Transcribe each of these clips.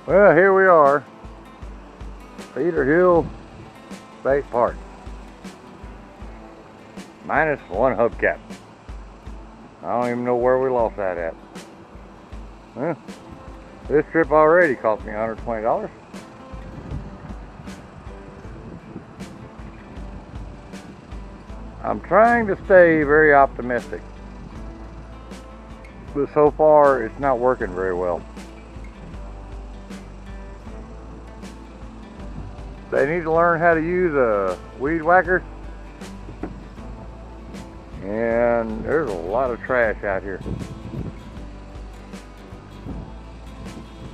Well, here we are, Cedar Hill State Park. Minus one hubcap. I don't even know where we lost that at. Well, this trip already cost me $120. I'm trying to stay very optimistic, but so far it's not working very well. They need to learn how to use a weed whacker, and there's a lot of trash out here.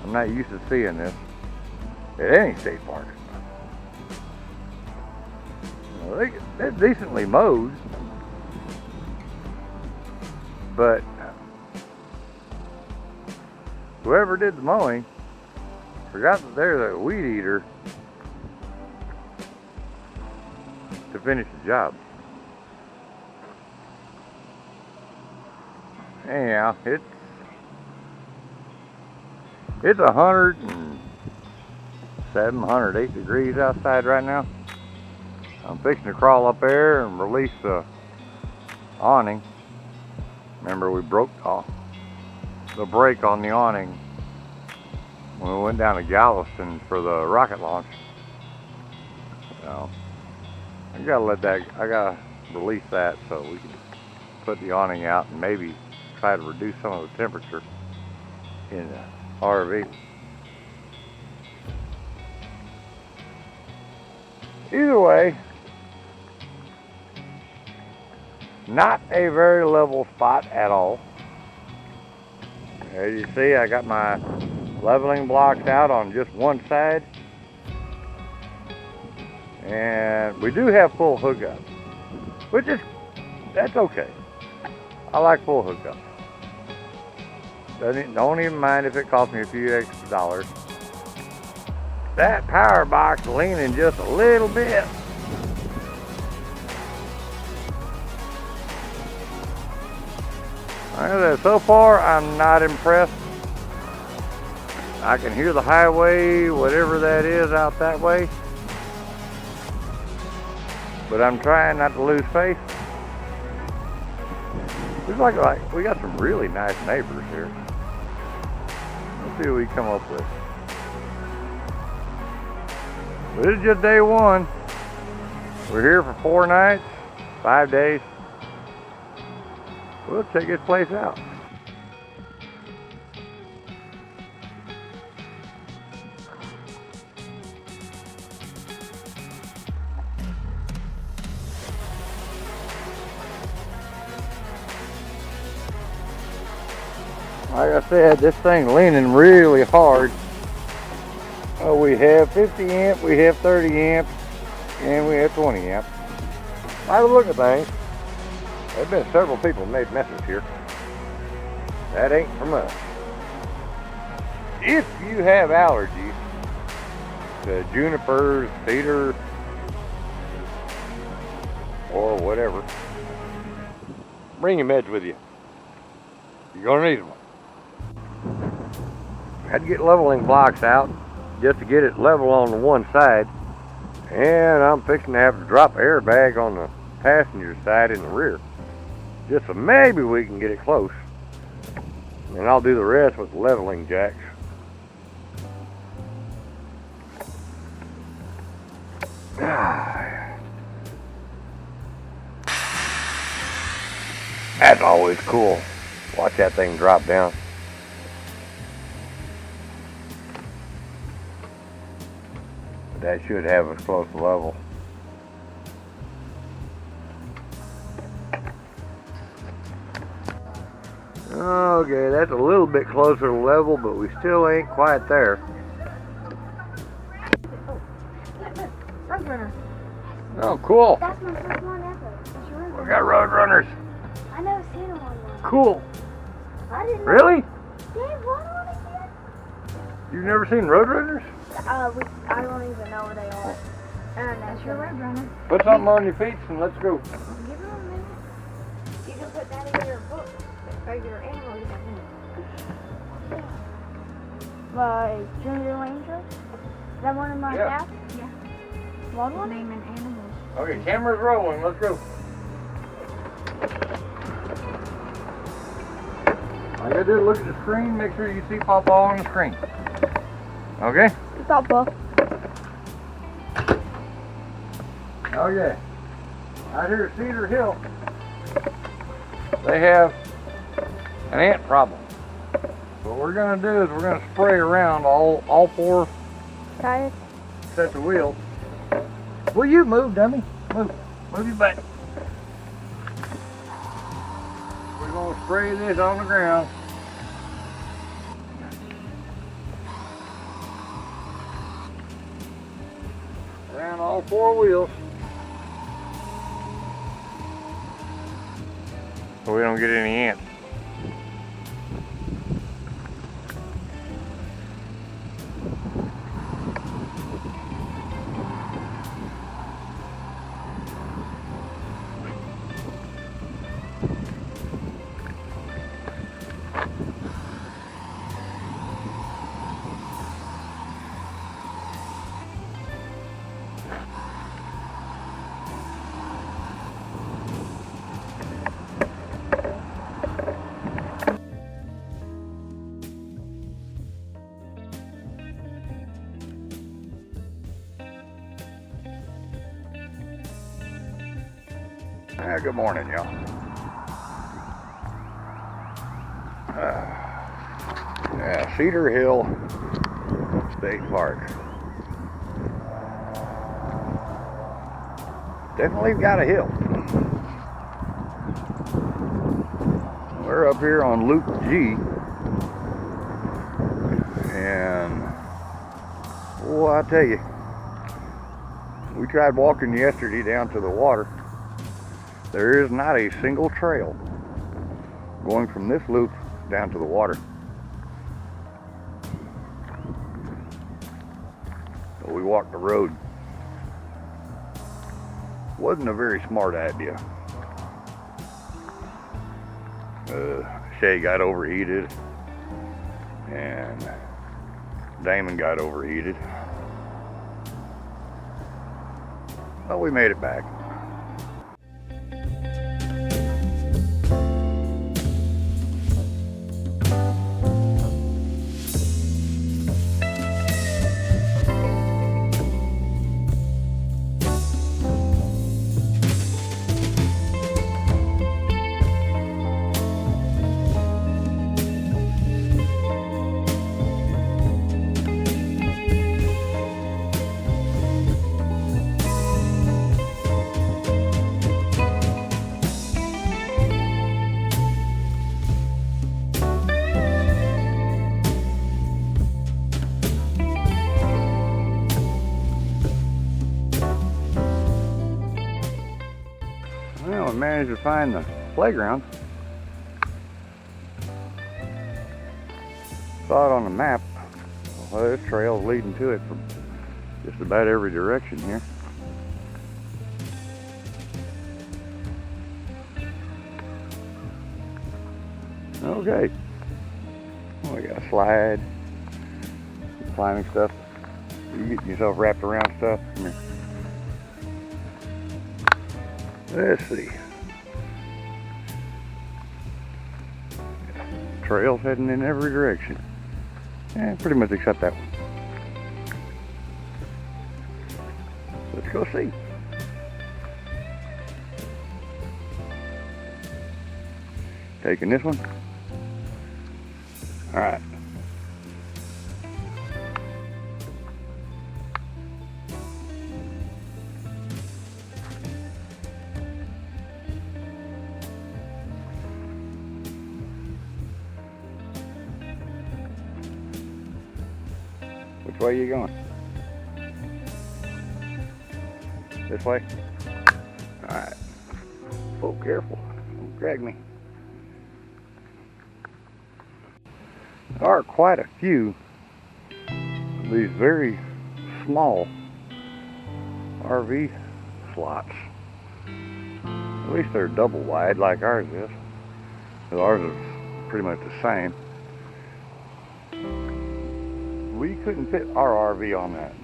I'm not used to seeing this at any state park. They're decently mowed, but whoever did the mowing forgot that they're the weed eater to finish the job. Anyhow, it's 107, 108 degrees outside right now. I'm fixing to crawl up there and release the awning. Remember, we broke the brake on the awning when we went down to Galveston for the rocket launch. So I gotta release that so we can put the awning out and maybe try to reduce some of the temperature in the RV. Either way, not a very level spot at all. As you see, I got my leveling blocks out on just one side. And we do have full hookup, that's okay. I like full hookup. Don't even mind if it costs me a few extra dollars. That power box leaning just a little bit. So far, I'm not impressed. I can hear the highway, whatever that is out that way. But I'm trying not to lose faith. It's like we got some really nice neighbors here. Let's see what we come up with. But it's just day one. We're here for 4 nights, 5 days. We'll check this place out. Like I said, this thing leaning really hard. We have 50 amp, we have 30 amp, and we have 20 amp. By the look of things, there's been several people made messes here. That ain't from us. If you have allergies to junipers, cedar, or whatever, bring your meds with you. You're gonna need them. Had to get leveling blocks out just to get it level on the one side, and I'm fixing to have to drop an airbag on the passenger side in the rear, just so maybe we can get it close, and I'll do the rest with the leveling jacks. That's always cool. Watch that thing drop down. That should have us close to level. Okay, that's a little bit closer to level, but we still ain't quite there. Roadrunner. Oh, cool. That's my first one ever. We got Roadrunners. I never seen one. Cool. I didn't know. Really? They have one on again? You've never seen Roadrunners? I don't even know where they are. That's your Roadrunner. Put something on your feet and let's go. Give it a minute. You can put that in your book. Or your animal. By Junior Ranger. Is that one of my Yeah. apps? Yeah. What one? Naming animals. Okay, camera's rolling. Let's go. All you gotta do is look at the screen, make sure you see Papa on the screen. Okay? Papa. Okay. Out here at Cedar Hill, they have an ant problem. What we're gonna do is we're gonna spray around all 4 Guys. sets of wheels. Will you move, dummy? Move. Move your butt. We're gonna spray this on the ground. Around all 4 wheels. So we don't get any ants. Good morning, y'all. Yeah, Cedar Hill State Park. Definitely got a hill. We're up here on Loop G, and well, I tell you, we tried walking yesterday down to the water. There is not a single trail going from this loop down to the water. So we walked the road. Wasn't a very smart idea. Shay got overheated and Damon got overheated. Well, we made it back. Well, we managed to find the playground. Saw it on the map. Well, this trail's leading to it from just about every direction here. Okay. Oh, we got a slide, climbing stuff. You getting yourself wrapped around stuff? Come here. Let's see. Trails heading in every direction. Yeah, pretty much except that one. Let's go see. Taking this one. All right. Which way are you going? This way? Alright. Oh, careful. Don't drag me. There are quite a few of these very small RV slots. At least they're double wide like ours is. Ours is pretty much the same. we couldn't fit our RV on that.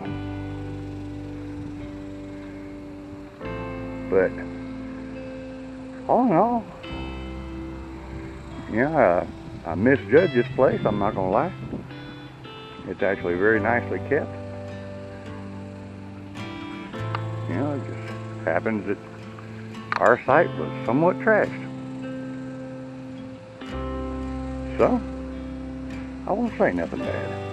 But all in all, yeah, I misjudged this place, I'm not gonna lie. It's actually very nicely kept. You know, it just happens that our site was somewhat trashed. So, I won't say nothing bad.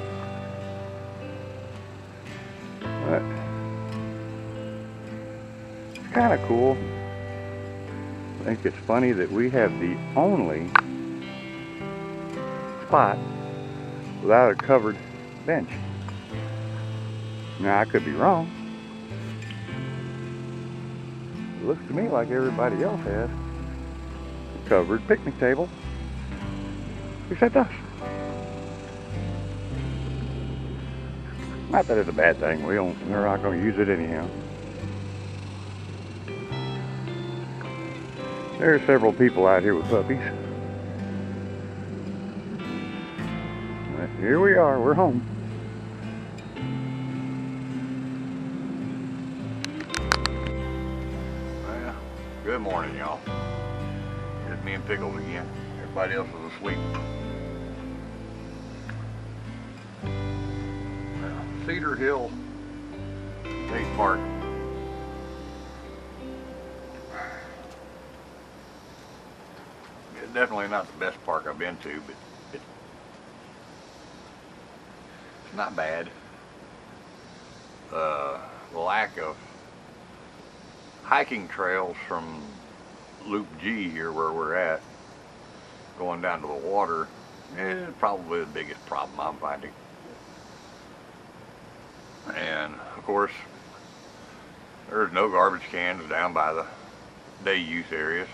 But it's kind of cool. I think it's funny that we have the only spot without a covered bench. Now, I could be wrong. It looks to me like everybody else has a covered picnic table, except us. Not that it's a bad thing. We're not going to use it anyhow. There are several people out here with puppies. But here we are. We're home. Well, good morning, y'all. It's me and Pickles again. Everybody else is asleep. Cedar Hill State Park. It's definitely not the best park I've been to, but it's not bad. The lack of hiking trails from Loop G here where we're at, going down to the water, is probably the biggest problem I'm finding. And of course, there's no garbage cans down by the day use areas.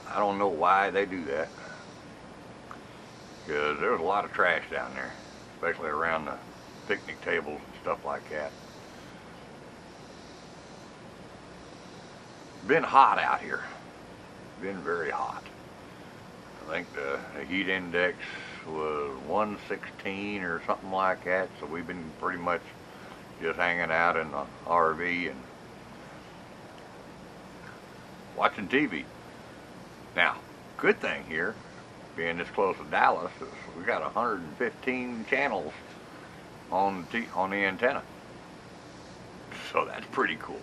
I don't know why they do that, because there's a lot of trash down there, especially around the picnic tables and stuff like that. Been hot out here. Been very hot. I think the heat index was 116 or something like that, so we've been pretty much just hanging out in the RV and watching TV. Now, good thing here, being this close to Dallas, is we got 115 channels on the antenna, so that's pretty cool.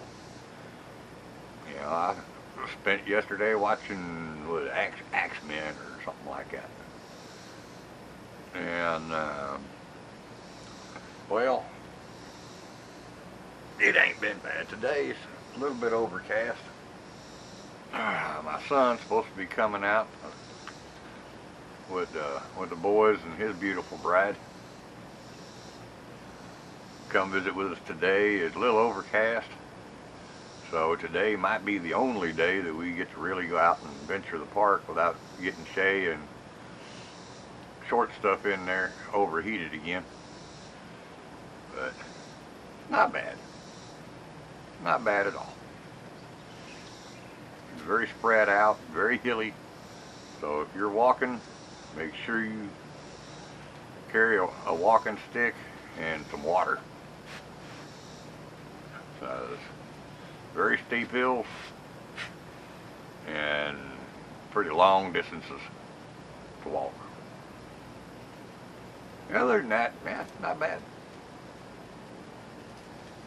You know, I spent yesterday watching Axemen or something like that. And, well, it ain't been bad. Today's a little bit overcast. My son's supposed to be coming out with the boys and his beautiful bride. Come visit with us today. It's a little overcast. So today might be the only day that we get to really go out and venture the park without getting Shay and short stuff in there overheated again. But not bad. Not bad at all. It's very spread out, very hilly. So if you're walking, make sure you carry a walking stick and some water. So very steep hills and pretty long distances to walk. Other than that, man, not bad.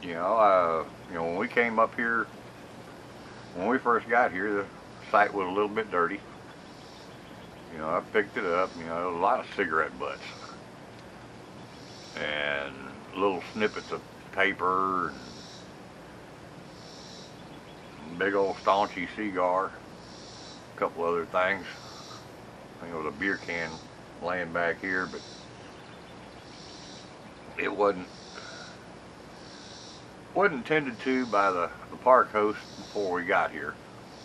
You know, when we came up here, when we first got here, the site was a little bit dirty. You know, I picked it up. You know, a lot of cigarette butts and little snippets of paper and big old staunchy cigar, a couple other things. I think it was a beer can laying back here, but it wasn't tended to by the park host before we got here.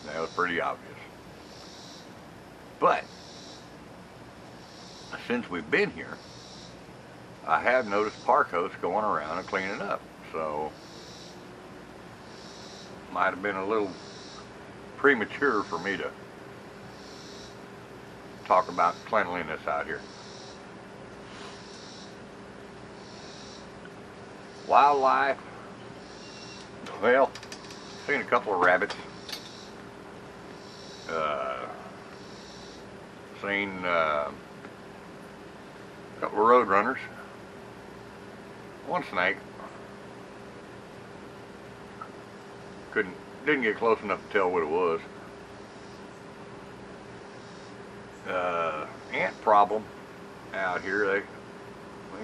That was pretty obvious. But since we've been here, I have noticed park hosts going around and cleaning up. So might have been a little premature for me to talk about cleanliness out here. Wildlife. Well, seen a couple of rabbits. Seen a couple of road runners. One snake. Didn't get close enough to tell what it was. Ant problem out here.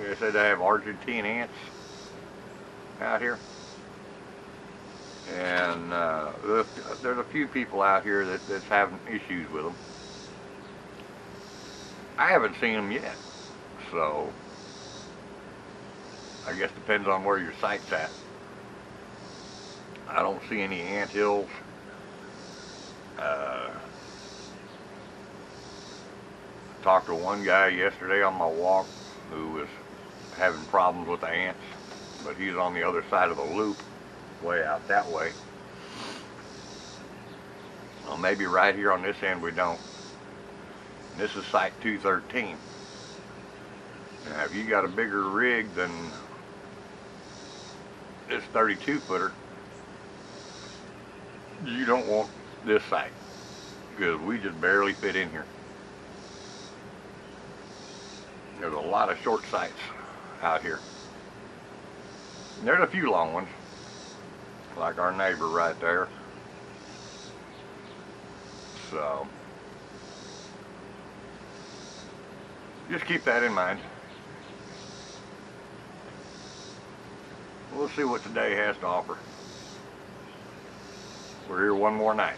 They said they have Argentine ants out here, and there's a few people out here that's having issues with them. I haven't seen them yet, so I guess depends on where your sight's at. I don't see any ant hills. Talked to one guy yesterday on my walk who was having problems with the ants, but he's on the other side of the loop, way out that way. Well, maybe right here on this end we don't. This is site 213. Now, if you got a bigger rig than this 32-footer, you don't want this site, because we just barely fit in here. There's a lot of short sites out here. And there's a few long ones, like our neighbor right there. So, just keep that in mind. We'll see what today has to offer. We're here one more night.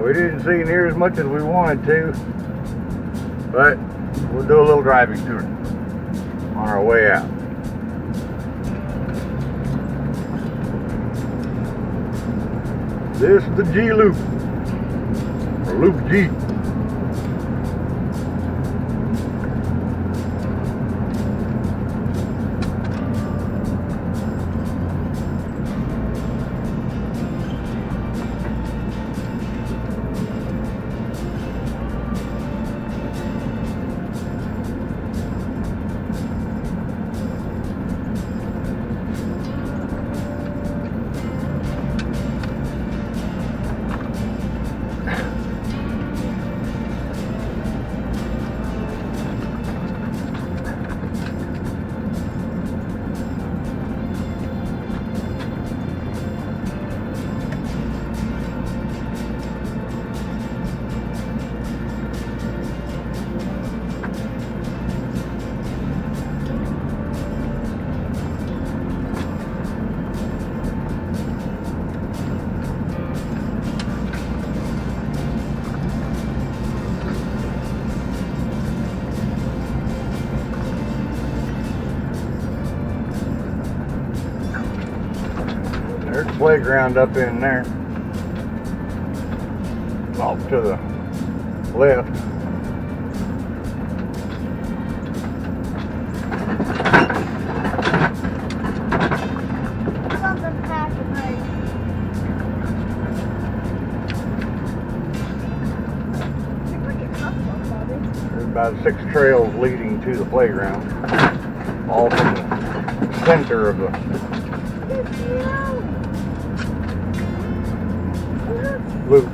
We didn't see near as much as we wanted to, but we'll do a little driving tour on our way out. This is the G Loop, or Loop G. There's a playground up in there, off to the left. There's about 6 trails leading to the playground, all from the center of the loop.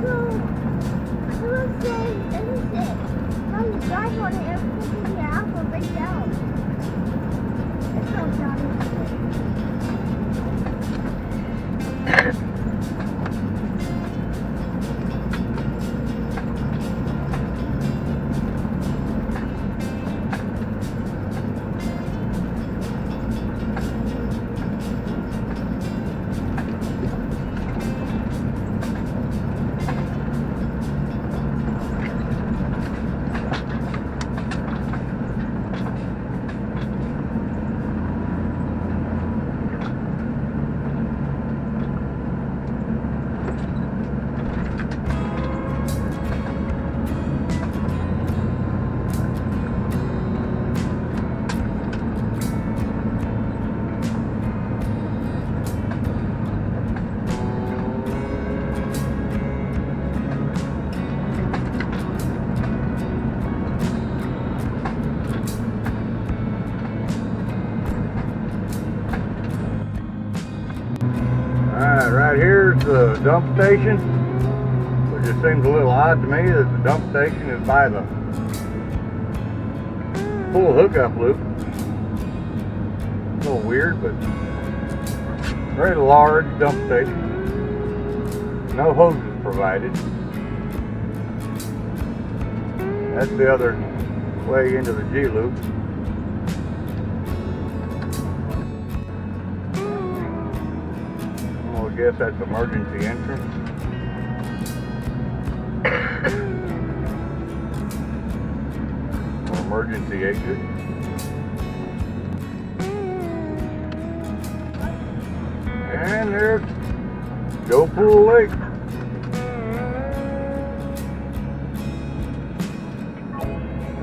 dump station, which just seems a little odd to me that the dump station is by the full hookup loop. A little weird, but very large dump station. No hoses provided. That's the other way into the G loop. Well, I guess that's emergency entrance. Or emergency exit. And there's Joe Pool Lake.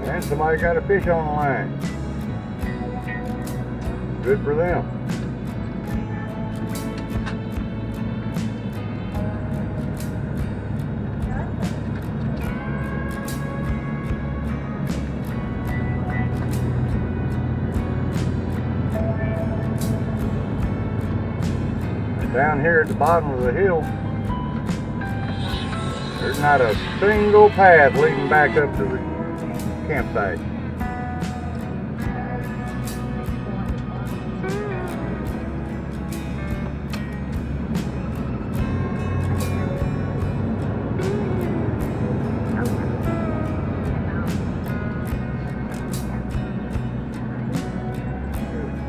And somebody got a fish on the line. Good for them. Down here at the bottom of the hill, there's not a single path leading back up to the campsite.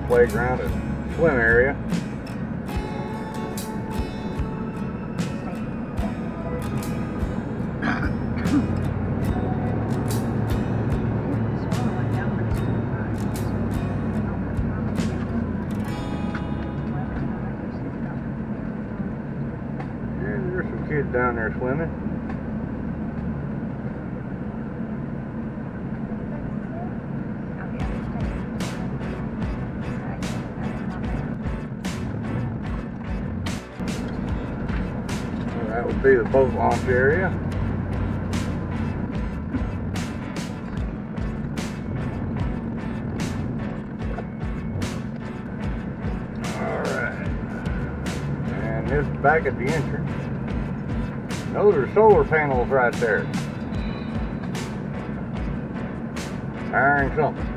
Playground and swim area. Kids down there swimming. Well, that would be the boat launch area. Alright. And this is back at the entrance. Those are solar panels right there. Powering something.